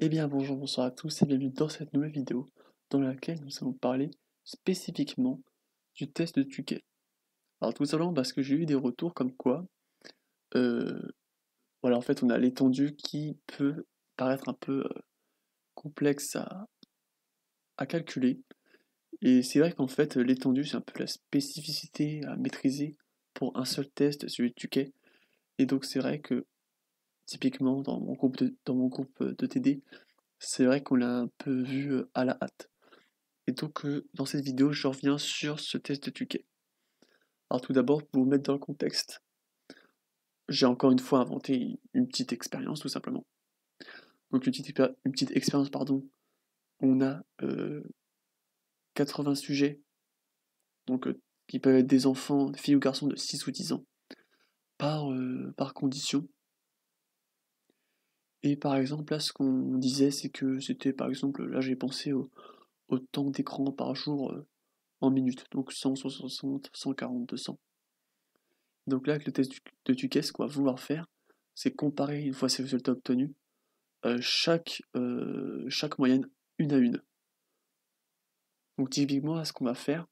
Eh bien bonjour, bonsoir à tous et bienvenue dans cette nouvelle vidéo dans laquelle nous allons parler spécifiquement du test de Tukey. Alors tout simplement parce que j'ai eu des retours comme quoi, euh, voilà en fait on a l'étendue qui peut paraître un peu complexe à calculer. Et c'est vrai qu'en fait l'étendue c'est un peu la spécificité à maîtriser pour un seul test, celui de Tukey. Et donc c'est vrai que typiquement dans mon groupe de TD, c'est vrai qu'on l'a un peu vu à la hâte. Et donc, dans cette vidéo, je reviens sur ce test de Tukey. Alors tout d'abord, pour vous mettre dans le contexte, j'ai encore une fois inventé une petite expérience, tout simplement. Donc une petite expérience, pardon. On a 80 sujets, donc qui peuvent être des enfants, des filles ou garçons de 6 ou 10 ans, par condition. Et par exemple, là, ce qu'on disait, c'est que c'était, par exemple, là, j'ai pensé au temps d'écran par jour en minutes, donc 100, 160, 140, 200. Donc là, avec le test de Tukey, ce qu'on va vouloir faire, c'est comparer, une fois ces résultats obtenus, chaque moyenne une à une. Donc typiquement, là, ce qu'on va faire,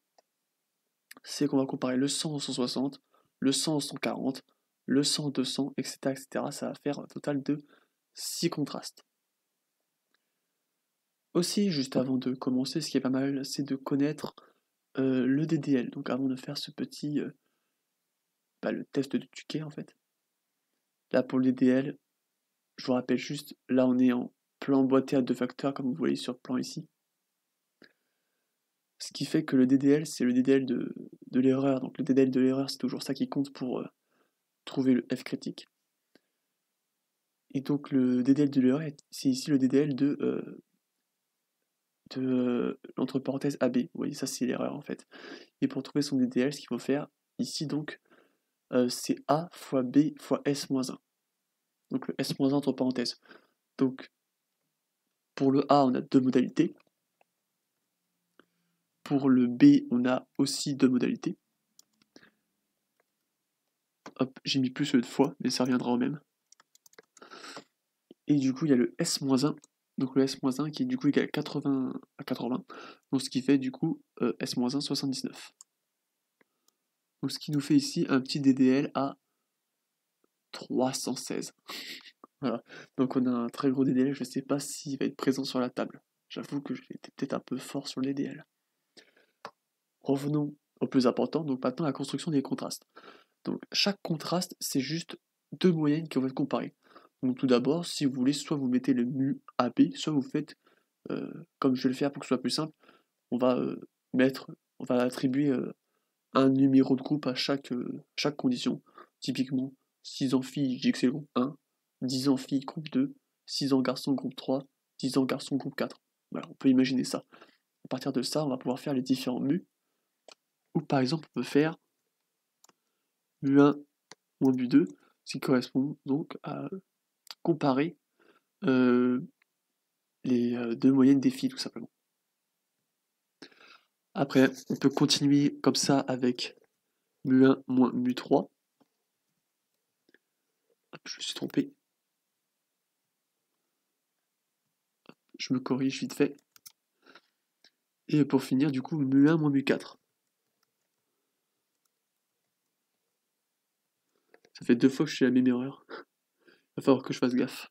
c'est qu'on va comparer le 100 au 160, le 100 au 140, le 100 au 200, etc., etc. Ça va faire un total de 6 contrastes. Aussi, juste avant de commencer, ce qui est pas mal, c'est de connaître le DDL. Donc avant de faire ce petit, le test de Tukey en fait. Là pour le DDL, je vous rappelle juste, là on est en plan boîtier à deux facteurs, comme vous voyez sur le plan ici. Ce qui fait que le DDL, c'est le DDL de l'erreur. Donc le DDL de l'erreur, c'est toujours ça qui compte pour trouver le F critique. Et donc le DDL de l'erreur, c'est ici le DDL entre parenthèses AB. Vous voyez, ça c'est l'erreur en fait. Et pour trouver son DDL, ce qu'il faut faire ici donc, c'est A fois B fois S-1. Donc le S-1 entre parenthèses. Donc pour le A, on a deux modalités. Pour le B, on a aussi deux modalités. Hop, j'ai mis plus de fois, mais ça reviendra au même. Et du coup, il y a le S-1, donc le S-1 qui est du coup égal à 80 à 80, donc ce qui fait du coup S-1 79. Donc ce qui nous fait ici un petit DDL à 316. Voilà, donc on a un très gros DDL, je ne sais pas s'il va être présent sur la table. J'avoue que j'ai été peut-être un peu fort sur le DDL. Revenons au plus important, donc maintenant la construction des contrastes. Donc chaque contraste, c'est juste deux moyennes qui vont être comparées. Donc tout d'abord, si vous voulez, soit vous mettez le mu AB, soit vous faites, comme je vais le faire pour que ce soit plus simple, on va on va attribuer un numéro de groupe à chaque condition. Typiquement, 6 ans filles, je dis que c'est le groupe 1, 10 ans filles, groupe 2, 6 ans garçons, groupe 3, 10 ans garçons, groupe 4. Voilà, on peut imaginer ça. À partir de ça, on va pouvoir faire les différents mu. Ou par exemple, on peut faire mu1 moins mu2, ce qui correspond donc à comparer les deux moyennes des filles, tout simplement. Après, on peut continuer comme ça avec mu1 moins mu3. Je me suis trompé. Je me corrige vite fait. Et pour finir, du coup, mu1 moins mu4. Ça fait 2 fois que je fais la même erreur. Il va falloir que je fasse gaffe.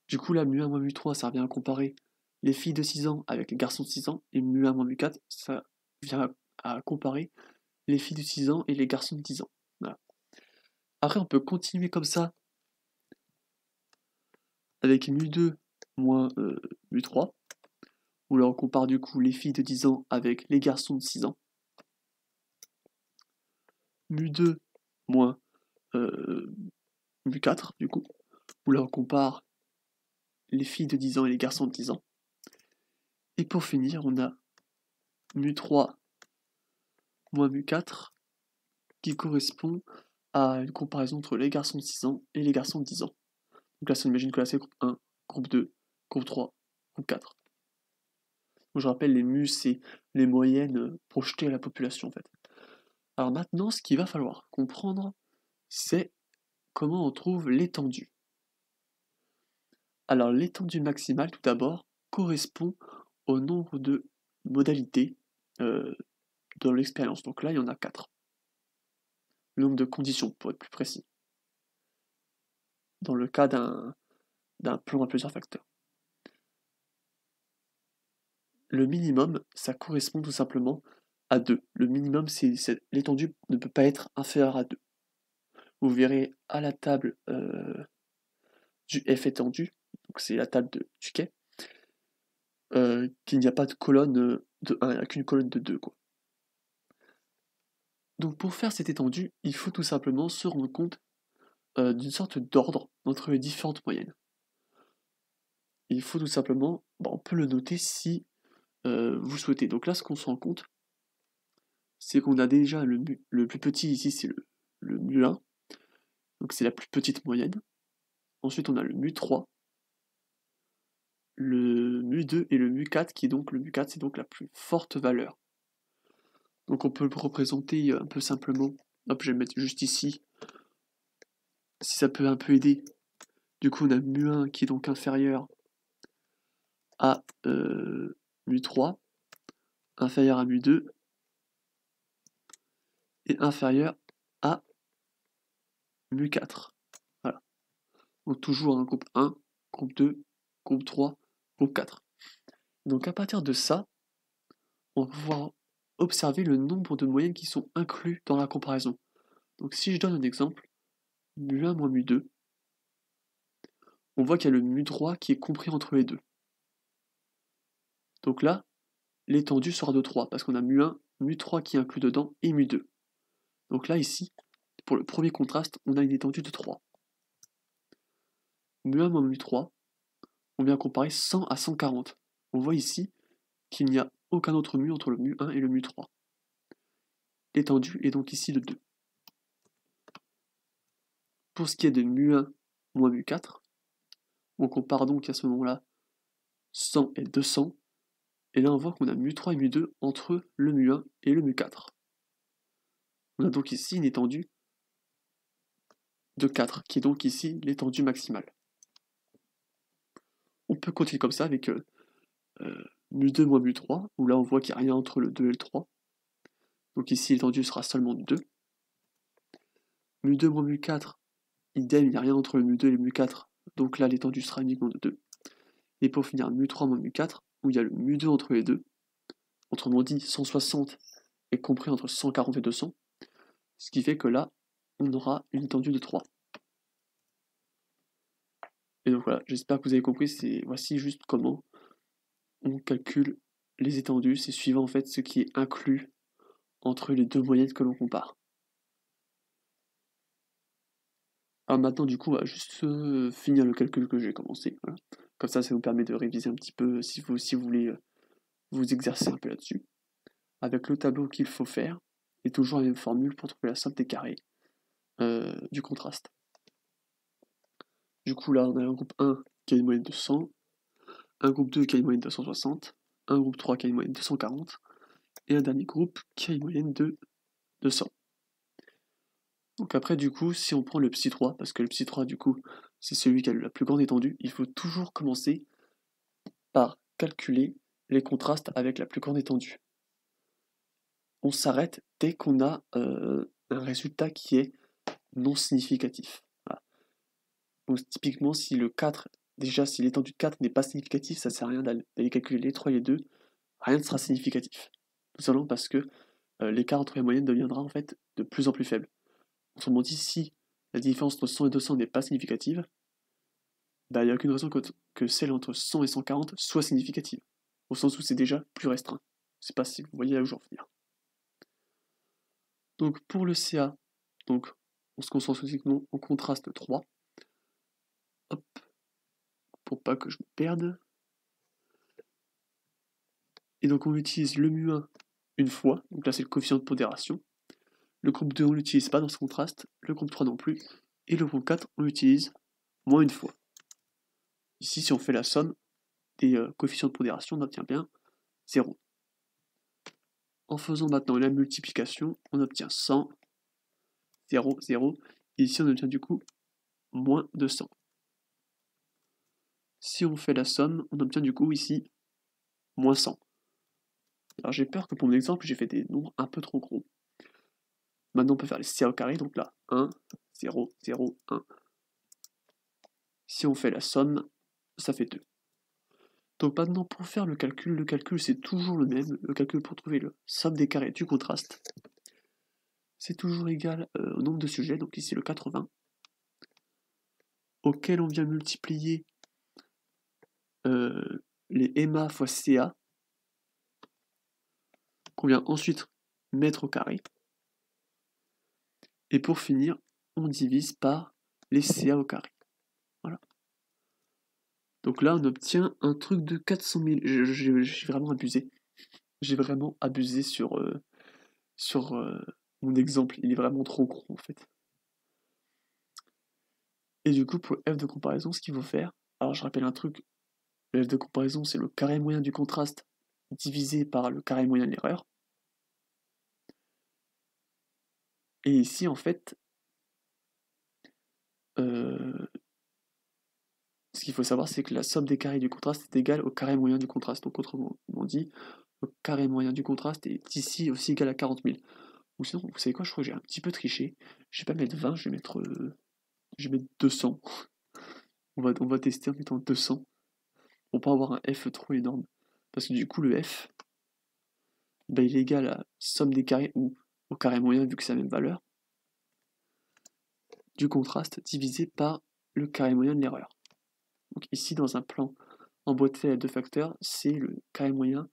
Du coup, là, mu1 moins mu3, ça revient à comparer les filles de 6 ans avec les garçons de 6 ans. Et mu1 moins mu4, ça vient à comparer les filles de 6 ans et les garçons de 10 ans. Voilà. Après, on peut continuer comme ça avec mu2 moins mu3, où là on compare du coup les filles de 10 ans avec les garçons de 6 ans. Mu2 moins mu4 du coup, où là on compare les filles de 10 ans et les garçons de 10 ans. Et pour finir, on a mu3 moins mu4 qui correspond à une comparaison entre les garçons de 6 ans et les garçons de 10 ans. Donc là, on imagine que là c'est groupe 1, groupe 2, groupe 3, groupe 4. Donc je rappelle, les mu, c'est les moyennes projetées à la population en fait. Alors maintenant, ce qu'il va falloir comprendre, c'est comment on trouve l'étendue. Alors l'étendue maximale, tout d'abord, correspond au nombre de modalités dans l'expérience. Donc là, il y en a 4. Le nombre de conditions, pour être plus précis. Dans le cas d'un plan à plusieurs facteurs. Le minimum, ça correspond tout simplement à 2. Le minimum, c'est l'étendue ne peut pas être inférieure à 2. Vous verrez à la table du F étendu, donc c'est la table du quai, qu'il n'y a pas de colonne de 1, il n'y a qu'une colonne de 2, quoi. Donc pour faire cette étendue, il faut tout simplement se rendre compte d'une sorte d'ordre entre les différentes moyennes. Il faut tout simplement, on peut le noter si vous souhaitez. Donc là, ce qu'on se rend compte, c'est qu'on a déjà le plus petit ici, c'est le mu1, donc c'est la plus petite moyenne. Ensuite, on a le mu3, le mu2 et le mu4, qui est donc le mu4, c'est donc la plus forte valeur. Donc on peut le représenter un peu simplement. Hop, je vais le mettre juste ici, si ça peut un peu aider. Du coup, on a mu1 qui est donc inférieur à mu3, inférieur à mu2, et inférieur à mu4. Voilà. Donc toujours un groupe 1, groupe 2, groupe 3, groupe 4. Donc à partir de ça, on va pouvoir observer le nombre de moyennes qui sont inclus dans la comparaison. Donc si je donne un exemple, mu1 moins mu2, on voit qu'il y a le mu3 qui est compris entre les deux. Donc là, l'étendue sera de 3, parce qu'on a mu1, mu3 qui est inclus dedans, et mu2. Donc là, ici, pour le premier contraste, on a une étendue de 3. Mu1 moins mu3, on vient comparer 100 à 140. On voit ici qu'il n'y a aucun autre mu entre le mu1 et le mu3. L'étendue est donc ici de 2. Pour ce qui est de mu1 moins mu4, on compare donc à ce moment-là 100 et 200, et là on voit qu'on a mu3 et mu2 entre le mu1 et le mu4. On a donc ici une étendue de 4, qui est donc ici l'étendue maximale. On peut continuer comme ça avec mu2 moins mu3, où là on voit qu'il n'y a rien entre le 2 et le 3. Donc ici l'étendue sera seulement de 2. Mu2 moins mu4, idem, il n'y a rien entre le mu2 et le mu4, donc là l'étendue sera uniquement de 2. Et pour finir, mu3 moins mu4, où il y a le mu2 entre les deux, autrement dit 160 est compris entre 140 et 200, ce qui fait que là, on aura une étendue de 3. Et donc voilà, j'espère que vous avez compris, voici juste comment on calcule les étendues, c'est suivant en fait ce qui est inclus entre les deux moyennes que l'on compare. Alors maintenant du coup, on va juste finir le calcul que j'ai commencé, voilà. Comme ça vous permet de réviser un petit peu si vous voulez vous exercer un peu là-dessus. Avec le tableau qu'il faut faire, et toujours la même formule pour trouver la somme des carrés du contraste. Du coup là on a un groupe 1 qui a une moyenne de 100, un groupe 2 qui a une moyenne de 160, un groupe 3 qui a une moyenne de 140, et un dernier groupe qui a une moyenne de 200. Donc après du coup, si on prend le psy 3, parce que le psy 3 du coup, c'est celui qui a la plus grande étendue, il faut toujours commencer par calculer les contrastes avec la plus grande étendue. On s'arrête dès qu'on a un résultat qui est non significatif. Voilà. Donc typiquement, si le 4, déjà si l'étendue de 4 n'est pas significative, ça ne sert à rien d'aller calculer les 3 et les 2, rien ne sera significatif. Tout simplement parce que l'écart entre les moyennes deviendra en fait de plus en plus faible. Autrement dit, si la différence entre 100 et 200 n'est pas significative, il n'y a aucune raison que celle entre 100 et 140 soit significative, au sens où c'est déjà plus restreint. Je ne sais pas si vous voyez là où je veux en venir. Donc pour le CA, donc, on se concentre uniquement en contraste 3. Hop, pour pas que je me perde. Et donc on utilise le mu1 une fois, donc là c'est le coefficient de pondération. Le groupe 2 on l'utilise pas dans ce contraste, le groupe 3 non plus, et le groupe 4 on l'utilise moins une fois. Ici si on fait la somme des coefficients de pondération, on obtient bien 0. En faisant maintenant la multiplication, on obtient 100, 0, 0, et ici on obtient du coup moins 200. Si on fait la somme, on obtient du coup ici moins 100. Alors j'ai peur que pour mon exemple, j'ai fait des nombres un peu trop gros. Maintenant on peut faire les CA au carré, donc là 1, 0, 0, 1. Si on fait la somme, ça fait 2. Donc maintenant pour faire le calcul c'est toujours le même. Le calcul pour trouver le somme des carrés du contraste, c'est toujours égal au nombre de sujets, donc ici le 80, auquel on vient multiplier les MA fois CA, qu'on vient ensuite mettre au carré. Et pour finir, on divise par les CA au carré. Voilà. Donc là, on obtient un truc de 400 000. J'ai vraiment abusé. J'ai vraiment abusé sur mon exemple. Il est vraiment trop gros, en fait. Et du coup, pour le f de comparaison, ce qu'il faut faire... Alors, je rappelle un truc. Le f de comparaison, c'est le carré moyen du contraste divisé par le carré moyen de l'erreur. Et ici, en fait... ce qu'il faut savoir, c'est que la somme des carrés du contraste est égale au carré moyen du contraste. Donc, autrement dit, le carré moyen du contraste est ici aussi égal à 40 000. Ou sinon, vous savez quoi, je crois que j'ai un petit peu triché. Je vais pas mettre 20, je vais mettre 200. On va tester en mettant 200. Pour pas avoir un f trop énorme. Parce que du coup, le f, bah, il est égal à la somme des carrés, ou au carré moyen, vu que c'est la même valeur, du contraste divisé par le carré moyen de l'erreur. Donc ici, dans un plan emboîté à deux facteurs, c'est le carré moyen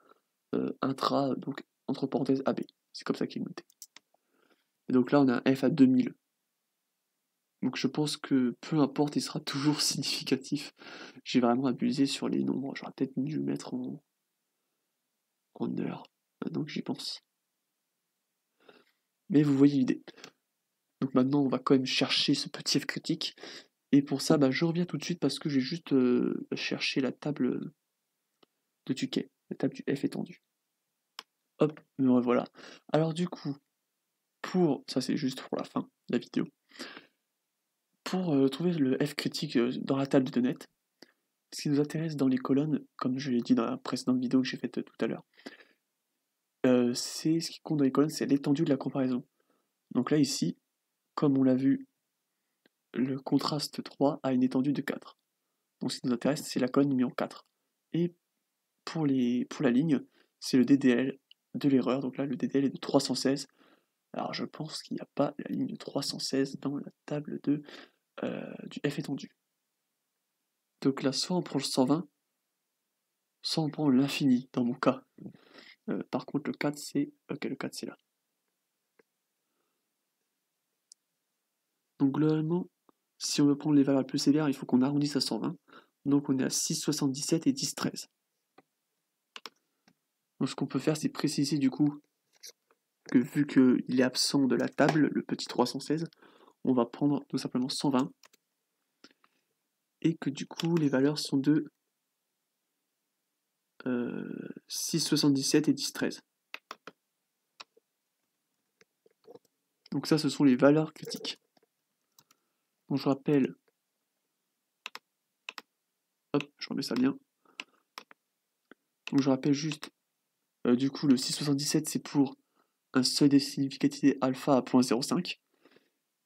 intra, donc entre parenthèses AB. C'est comme ça qu'il est noté. Et donc là, on a un f à 2000. Donc je pense que peu importe, il sera toujours significatif. J'ai vraiment abusé sur les nombres. J'aurais peut-être dû le mettre en heures, maintenant que j'y pense. Mais vous voyez l'idée. Donc maintenant, on va quand même chercher ce petit f critique. Et pour ça, je reviens tout de suite parce que j'ai juste cherché la table de Tukey, la table du f étendu. Hop, me revoilà. Alors du coup, ça c'est juste pour la fin de la vidéo. Pour trouver le f critique dans la table de Dennett, ce qui nous intéresse dans les colonnes, comme je l'ai dit dans la précédente vidéo que j'ai faite tout à l'heure, c'est ce qui compte dans les colonnes, c'est l'étendue de la comparaison. Donc là ici, comme on l'a vu, le contraste 3 a une étendue de 4. Donc ce qui nous intéresse, c'est la colonne numéro 4. Et pour la ligne, c'est le DDL de l'erreur. Donc là, le DDL est de 316. Alors je pense qu'il n'y a pas la ligne de 316 dans la table du f étendu. Donc là, soit on prend le 120, soit on prend l'infini, dans mon cas. Par contre, le 4, c'est... Ok, le 4, c'est là. Donc globalement, si on veut prendre les valeurs les plus sévères, il faut qu'on arrondisse à 120. Donc on est à 6,77 et 10,13. Donc ce qu'on peut faire, c'est préciser du coup que vu qu'il est absent de la table, le petit 316, on va prendre tout simplement 120. Et que du coup, les valeurs sont de 6,77 et 10,13. Donc ça, ce sont les valeurs critiques. Donc je rappelle... Hop, je remets ça bien. Donc je rappelle juste, du coup, le 6,77, c'est pour un seuil de significativité alpha à 0,05.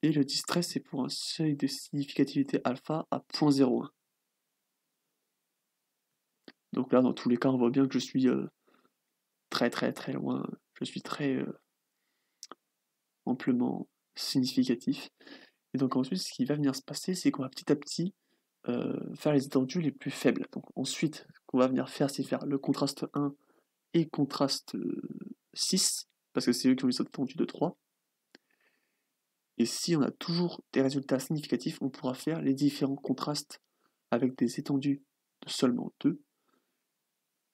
Et le 10,13, c'est pour un seuil de significativité alpha à 0,01. Donc là, dans tous les cas, on voit bien que je suis très très très loin. Je suis très amplement significatif. Et donc ensuite, ce qui va venir se passer, c'est qu'on va petit à petit faire les étendues les plus faibles. Donc ensuite, ce qu'on va venir faire, c'est faire le contraste 1 et contraste 6, parce que c'est eux qui ont les étendues de 3. Et si on a toujours des résultats significatifs, on pourra faire les différents contrastes avec des étendues de seulement 2.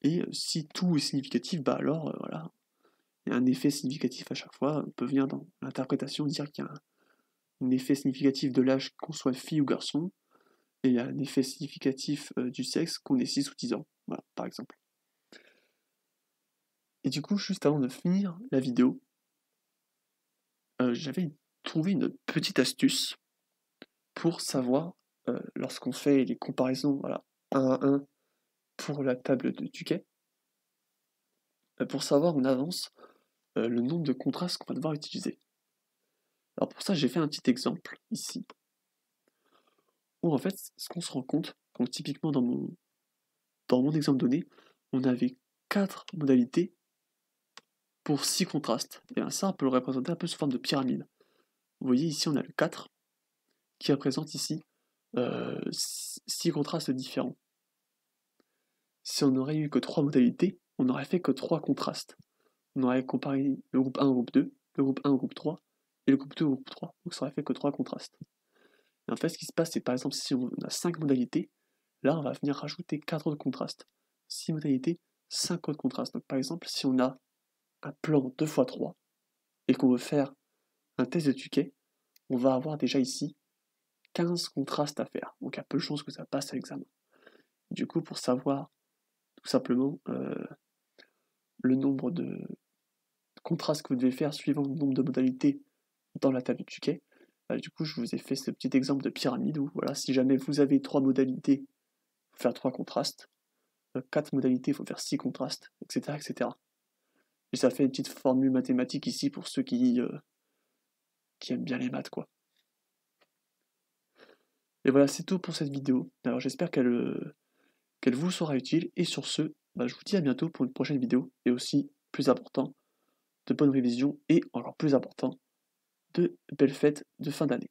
Et si tout est significatif, alors voilà, il y a un effet significatif à chaque fois. On peut venir dans l'interprétation dire qu'il y a un effet significatif de l'âge qu'on soit fille ou garçon, et il y a un effet significatif du sexe qu'on ait 6 ou 10 ans, voilà, par exemple. Et du coup, juste avant de finir la vidéo, j'avais trouvé une petite astuce pour savoir, lorsqu'on fait les comparaisons, voilà, 1 à 1 pour la table de Tuquet, pour savoir en avance le nombre de contrastes qu'on va devoir utiliser. Alors pour ça, j'ai fait un petit exemple ici, où en fait, ce qu'on se rend compte, donc typiquement dans mon exemple donné, on avait 4 modalités pour 6 contrastes. Et bien ça, on peut le représenter un peu sous forme de pyramide. Vous voyez ici, on a le 4, qui représente ici 6 contrastes différents. Si on n'aurait eu que 3 modalités, on n'aurait fait que 3 contrastes. On aurait comparé le groupe 1 au groupe 2, le groupe 1 au groupe 3, et le groupe 2 au groupe 3. Donc ça aurait fait que 3 contrastes. Et en fait, ce qui se passe, c'est par exemple, si on a 5 modalités, là, on va venir rajouter 4 autres contrastes. 6 modalités, 5 autres contrastes. Donc par exemple, si on a un plan 2x3, et qu'on veut faire un test de Tuquet, on va avoir déjà ici 15 contrastes à faire. Donc il y a peu de chances que ça passe à l'examen. Du coup, pour savoir tout simplement le nombre de contrastes que vous devez faire suivant le nombre de modalités dans la table de Tuquet, du coup, je vous ai fait ce petit exemple de pyramide où, voilà, si jamais vous avez 3 modalités, il faut faire 3 contrastes, 4 modalités, il faut faire 6 contrastes, etc., etc. Et ça fait une petite formule mathématique ici pour ceux qui aiment bien les maths, quoi. Et voilà, c'est tout pour cette vidéo. Alors j'espère qu'elle vous sera utile, et sur ce, je vous dis à bientôt pour une prochaine vidéo, et aussi, plus important, de bonnes révisions, et encore plus important, de belles fêtes de fin d'année.